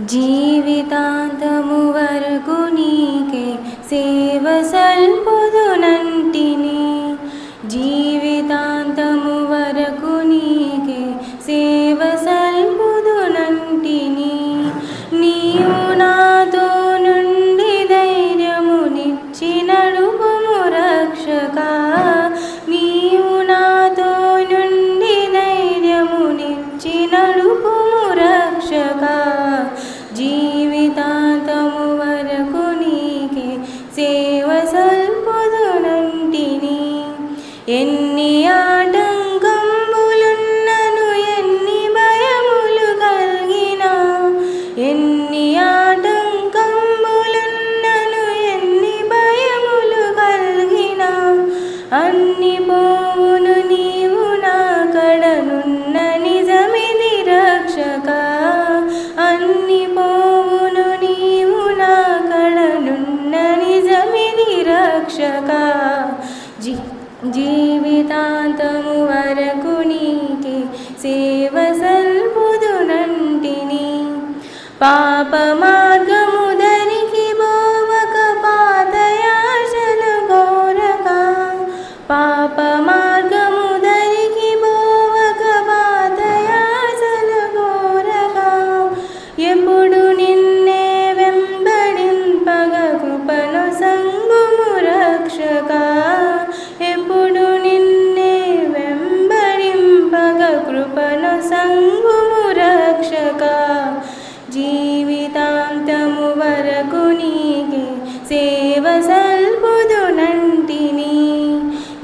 జీవితాంతము వరకు నీకే సేవ సల్పుదునంటిని, జీవితాంతము వరకు నీకే సేవ సల్పుదునంటిని. నీవు నాతో నుండి ధైర్యమునిచ్చి నడుపుము రక్షకా, నీవు నాతో నుండి ధైర్యమునిచ్చి నడుపుము రక్షకా. జీవితాంతము వరకు నీకే సేవ సల్పుదునంటిని. ఎన్ని ఆటంకములున్నను ఎన్ని భయములు కలిగినా, ఎన్ని ఆటంకములున్నను ఎన్ని భయములు కలిగినా, అన్ని పోవును నీవు నా కడనున్న నిజమిది రక్షకా, అన్ని పోవును నీవు నా కడనున్న నిజమిది రక్షకా. జీవితాంతము వరకు నీకే సేవ సల్పుదునంటిని. పాప మార్గము ధరికి బోవక పాతయాశలు గోరక, పాప మార్గము ధరికి బోవక పాతయాశలు గోరక, ఎప్పుడు నిన్నే వెంబడింపగ కృపను సంగుము రక్షకా, ఎప్పుడు నిన్నే వెంబడింపగ కృపను సంగుము రక్షకా. జీవితాంతము వరకు నీకే సేవ సల్పుదునంటిని,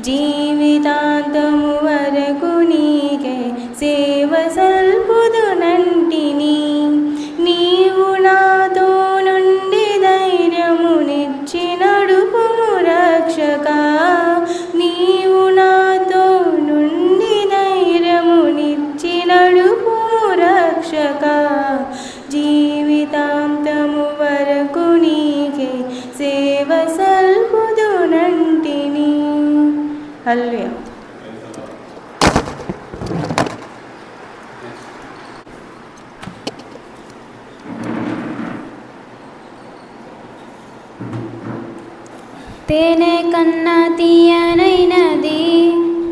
జీవితాంతము వరకు నీకే సేవ సల్పుదునంటిని. నీవు నాతో నుండి ధైర్యమునిచ్చి నడుపుము రక్షకా, నీవు నాతో నుండి ధైర్యమునిచ్చి నడుపుము రక్షకా. జీవితాంతము వరకు నీకే సేవ సల్పుదునంటిని. హల్లెలూయా. తేనె కన్నా తీయనైనది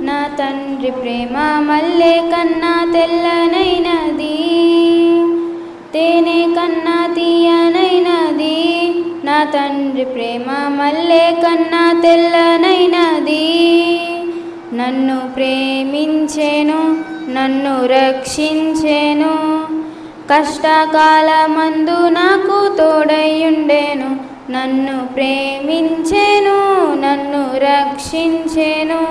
నా తండ్రి ప్రేమ, మల్లె కన్నా తెల్లనైనది. తేనె కన్నా తీయనైనది నా తండ్రి ప్రేమ, మల్లె కన్నా తెల్లనైనది. నన్ను ప్రేమించెను, నన్ను రక్షించెను, కష్టకాలమందు నాకు తోడయుండెను. నన్ను ప్రేమించెను, నన్ను రక్షించెను,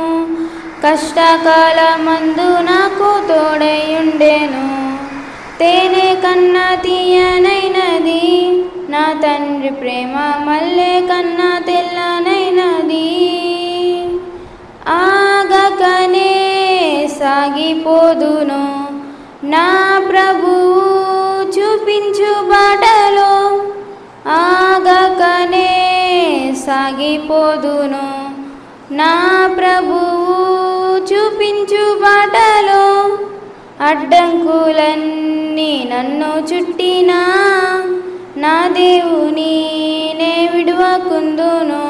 కష్టకాలమందు నాకు తోడయుండెను. తేనె కన్నా తీయనైనది నా తండ్రి ప్రేమ, మల్లె కన్నా తెల్లనైనది. ఆగకనే సాగిపోదును నా ప్రభువు చూపించు బాటలో, ఆగకనే సాగిపోదును నా ప్రభువు చూపించు బాటలో. అడ్డంకులన్నీ నన్ను చుట్టినా నా దేవుని నే విడువకుందును,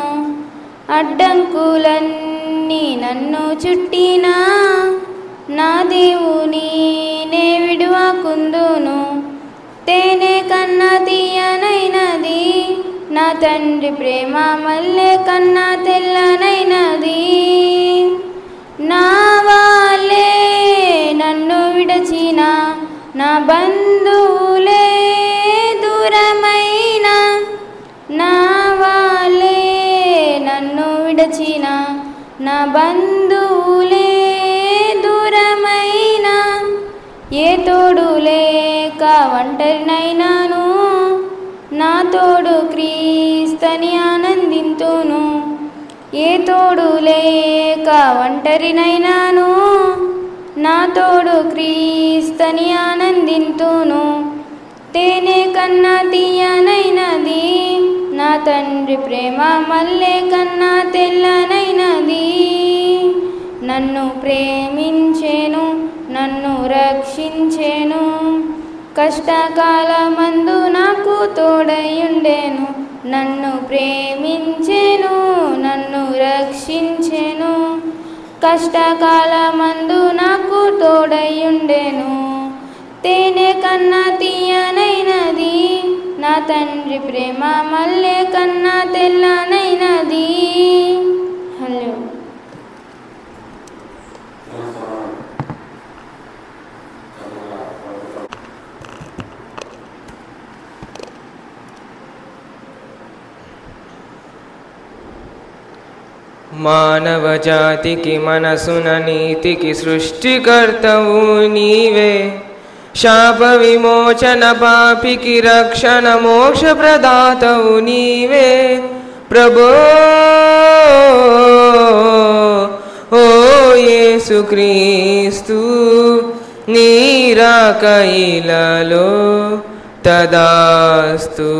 అడ్డంకులన్నీ నన్ను చుట్టినా నా దేవుని నే విడువకుందును. తేనె కన్నా తీయనైనది నా తండ్రి ప్రేమ, మల్లె కన్నా తెల్లనైనది. నా వాళ్ళే నన్ను విడచిన నా బంధువులే దూరమైన, నా వాళ్ళే నన్ను విడచిన నా బంధువులే దూరమైన, ఏ తోడు లేక ఒంటరినైనాను నా తోడు క్రీస్తని ఆనందింతును. ఏ తోడు లేక ఒంటరినైనాను నా తోడు క్రీస్తని ఆనందింతును. తేనె కన్నా తీయనైనది నా తండ్రి ప్రేమ, మల్లె కన్నా తెల్లనైనది. నన్ను ప్రేమించెను, నన్ను రక్షించెను, కష్టకాలమందు నాకు తోడయుండెను, నన్ను ప్రేమించెను, నన్ను రక్షించెను. కష్టకాలమందు నాకు తోడయుండెను, తేనె కన్నా తీయనైనది నా తండ్రి ప్రేమ, మల్లె కన్నా తెల్లనైనది. హలో మానవ జాతికి మనసున నీతికి సృష్టికర్తవు నీవే, శాప విమోచన పాపికి రక్షణ మోక్ష ప్రదాతవు నీవే ప్రభో. ఓ యేసుక్రీస్తు నీ రాక ఇలలో తదాస్తు.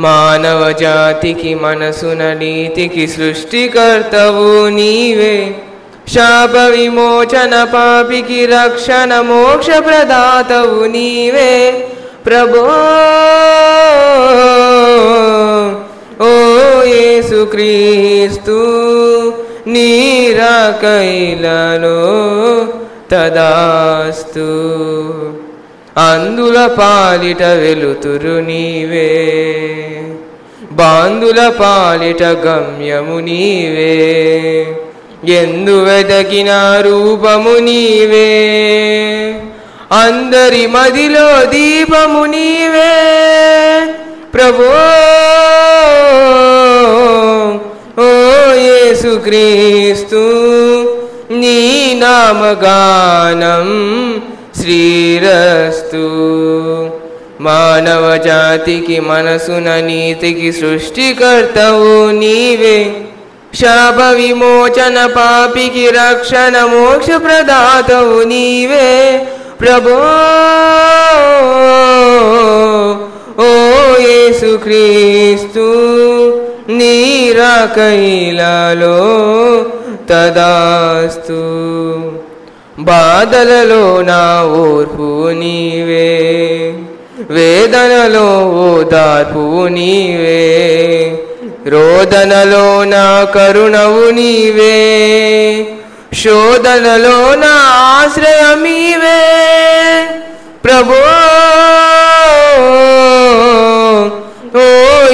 మానవ జాతికి మనసున నీతికి సృష్టికర్తవు నీవే, శాప విమోచన పాపికి రక్షణ మోక్ష ప్రదాతవు నీవే ప్రభో. ఓ యేసుక్రీస్తు నీ రాక ఇలలో తదాస్తు. అందుల పాలిట వెలుతురు నీవే, బాందుల పాలిట గమ్యము నీవే, ఎందు వెదకిన రూపము నీవే, అందరి మదిలో దీపము నీవే ప్రభో. ఓ యేసుక్రీస్తు నీ నామగానం శ్రీరస్తు. మానవ జాతికి మనసున నీతికి సృష్టికర్తవు నీవే, శాప విమోచన పాపికి రక్షణ మోక్ష ప్రదాతవు నీవే ప్రభో. ఓ యేసుక్రీస్తు నీ రాక ఇలలో తదాస్తు. బాధలలో నా ఓర్పు నీవే, వేదనలో ఓదార్పు నీవే, రోదనలో నా కరుణవు నీవే, శోధనలో నా ఆశ్రయమీవే ప్రభో. ఓ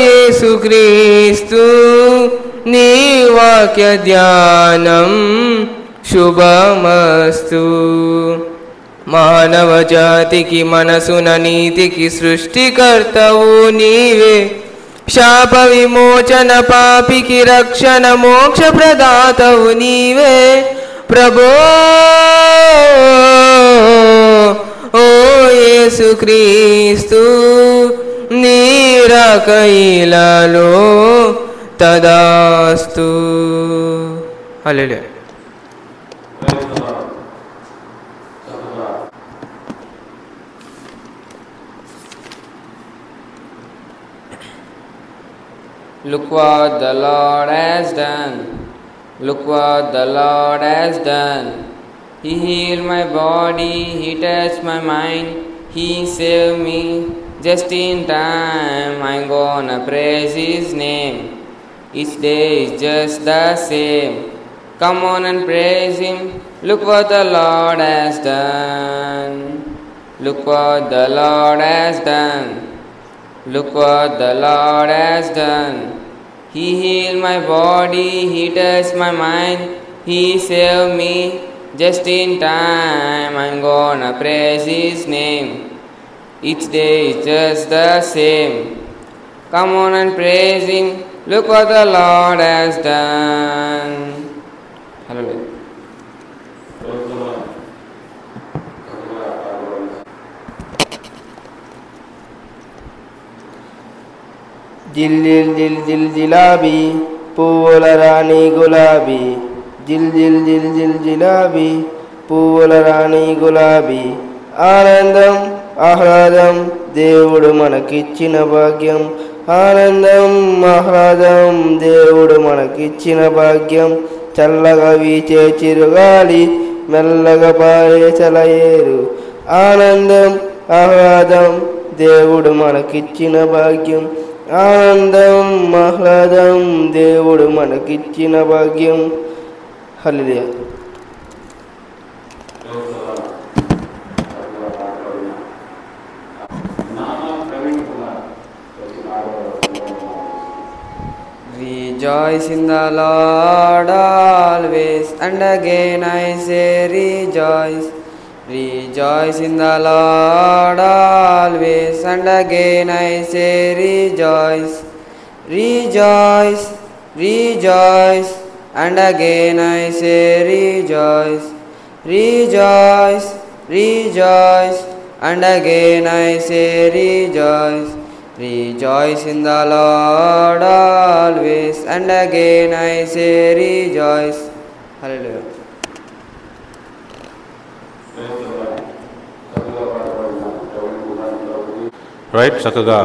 యేసుక్రీస్తు నీ వాక్య ధ్యానం శుభమస్తు. మానవ జాతికి మనసున నీతికి సృష్టికర్తవు నీవే, శాప విమోచన పాపికి రక్షణ మోక్ష ప్రదాతవు నీవే ప్రభో. ఓ యేసుక్రీస్తు నీ రాక ఇలలో తదాస్తు. హల్లెలూయా. Look what the Lord has done. Look what the Lord has done. He healed my body, He touched my mind, He saved me just in time. I'm gonna praise His name. Each day is just the same. Come on and praise Him. Look what the Lord has done. Look what the Lord has done. Look what the Lord has done. He healed my body, He touched my mind, He saved me just in time. I'm gonna praise His name. Each day is just the same. Come on and praise Him. Look what the Lord has done. Hallelujah. జిల్ జిల్ జిల్ జిల్ జిలాబీ పువ్వుల రాణి గులాబీ, జిల్ జిల్ జిల్ జిల్ జిలాబీ పువ్వుల రాణి గులాబీ. ఆనందం ఆహ్లాదం దేవుడు మనకిచ్చిన భాగ్యం, ఆనందం ఆహ్లాదం దేవుడు మనకిచ్చిన భాగ్యం. చల్లగా వీచే చిరుగాలి, మెల్లగా పారే చలయేరు. ఆనందం ఆహ్లాదం దేవుడు మనకిచ్చిన భాగ్యం. ఆనందం ఆహ్లాదం దేవుడు మనకిచ్చిన భాగ్యం. హల్లెలూయా. Rejoice in the Lord always, and again I say rejoice. Rejoice in the Lord always, and again I say rejoice. Rejoice, rejoice, and again I say rejoice. Rejoice, rejoice, and again I say rejoice. Rejoice in the Lord always, and again I say rejoice. Hallelujah. Right, చక్కగా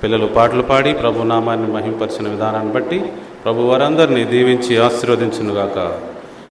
పిల్లలు పాటలు పాడి ప్రభు నామాన్ని మహింపరిచిన విధానాన్ని బట్టి ప్రభు వారందరినీ దీవించి ఆశీర్వదించునుగాక.